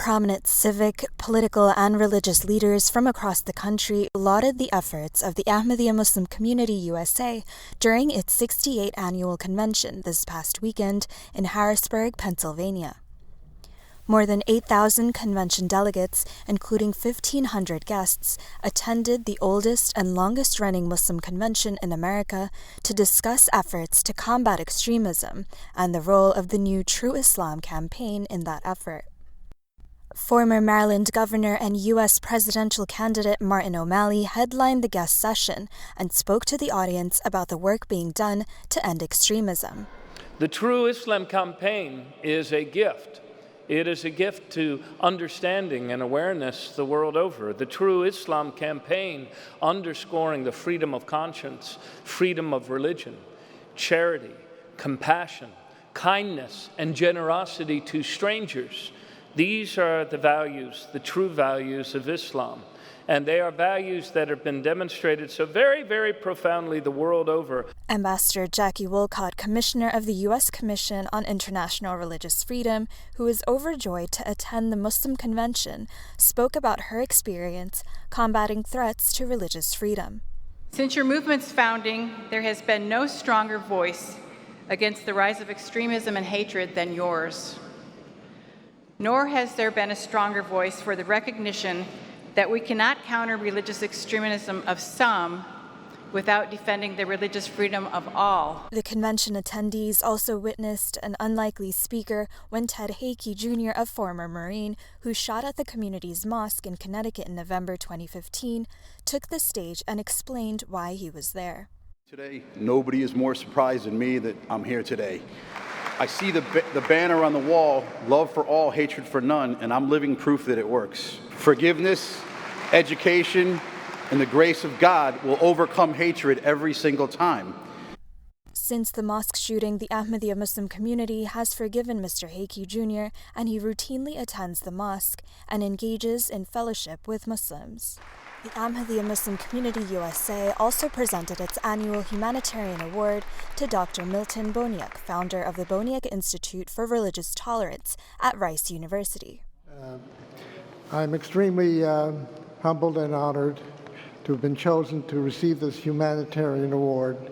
Prominent civic, political, and religious leaders from across the country lauded the efforts of the Ahmadiyya Muslim Community USA during its 68th annual convention this past weekend in Harrisburg, Pennsylvania. More than 8,000 convention delegates, including 1,500 guests, attended the oldest and longest-running Muslim convention in America to discuss efforts to combat extremism and the role of the new True Islam campaign in that effort. Former Maryland Governor and U.S. presidential candidate Martin OMalley headlined the guest session and spoke to the audience about the work being done to end extremism. The True Islam campaign is a gift. It is a gift to understanding and awareness the world over. The True Islam campaign underscoring the freedom of conscience, freedom of religion, charity, compassion, kindness, and generosity to strangers. These are the values, the true values of Islam. And they are values that have been demonstrated so very, very profoundly the world over. Ambassador Jacky Walcott, Commissioner of the U.S. Commission on International Religious Freedom, who was overjoyed to attend the Muslim Convention, spoke about her experience combating threats to religious freedom. Since your movement's founding, there has been no stronger voice against the rise of extremism and hatred than yours. Nor has there been a stronger voice for the recognition that we cannot counter religious extremism of some without defending the religious freedom of all. The convention attendees also witnessed an unlikely speaker when Heikki Jr., a former Marine who shot at the community's mosque in Connecticut in November 2015, took the stage and explained why he was there. Today, nobody is more surprised than me that I'm here today. I see the banner on the wall, love for all, hatred for none, and I'm living proof that it works. Forgiveness, education, and the grace of God will overcome hatred every single time. Since the mosque shooting, the Ahmadiyya Muslim community has forgiven Mr. Heikki Jr., and he routinely attends the mosque and engages in fellowship with Muslims. The Ahmadiyya Muslim Community USA also presented its annual Humanitarian Award to Dr. Milton Boniek, founder of the Boniek Institute for Religious Tolerance at Rice University. I'm extremely humbled and honored to have been chosen to receive this Humanitarian Award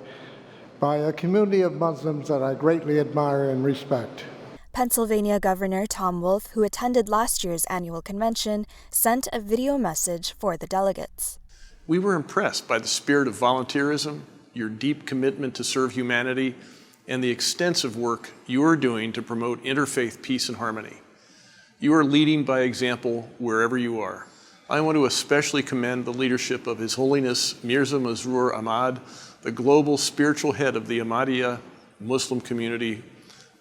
by a community of Muslims that I greatly admire and respect. Pennsylvania Governor Tom Wolf, who attended last year's annual convention, sent a video message for the delegates. We were impressed by the spirit of volunteerism, your deep commitment to serve humanity, and the extensive work you are doing to promote interfaith peace and harmony. You are leading by example wherever you are. I want to especially commend the leadership of His Holiness Mirza Masroor Ahmad, the global spiritual head of the Ahmadiyya Muslim Community,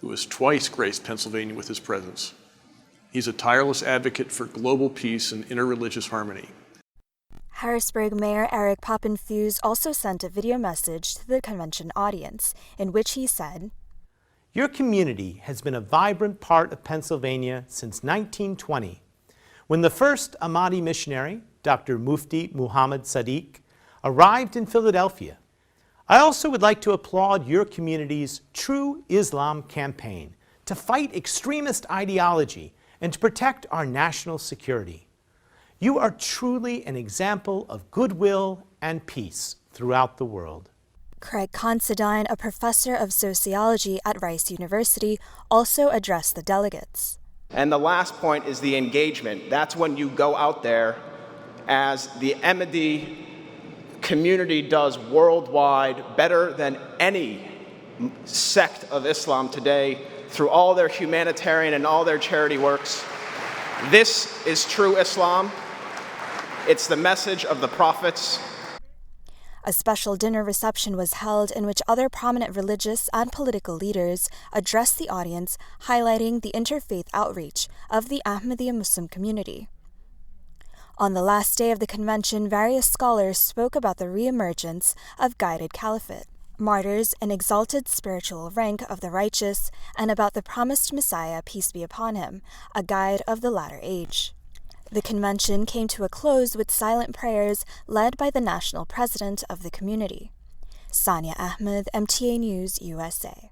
who has twice graced Pennsylvania with his presence. He's a tireless advocate for global peace and interreligious harmony. Harrisburg Mayor Eric Poppenfuse also sent a video message to the convention audience, in which he said, "Your community has been a vibrant part of Pennsylvania since 1920, when the first Ahmadi missionary, Dr. Mufti Muhammad Sadiq, arrived in Philadelphia. I also would like to applaud your community's True Islam campaign to fight extremist ideology and to protect our national security. You are truly an example of goodwill and peace throughout the world." Craig Considine, a professor of sociology at Rice University, also addressed the delegates. And the last point is the engagement. That's when you go out there, as the Ahmadi community does worldwide, better than any sect of Islam today, through all their humanitarian and all their charity works. This is true Islam. It's the message of the prophets. A special dinner reception was held in which other prominent religious and political leaders addressed the audience, highlighting the interfaith outreach of the Ahmadiyya Muslim community. On the last day of the convention, various scholars spoke about the reemergence of guided caliphate, martyrs and exalted spiritual rank of the righteous, and about the promised Messiah, peace be upon him, a guide of the latter age. The convention came to a close with silent prayers led by the national president of the community. Sania Ahmed, MTA News, USA.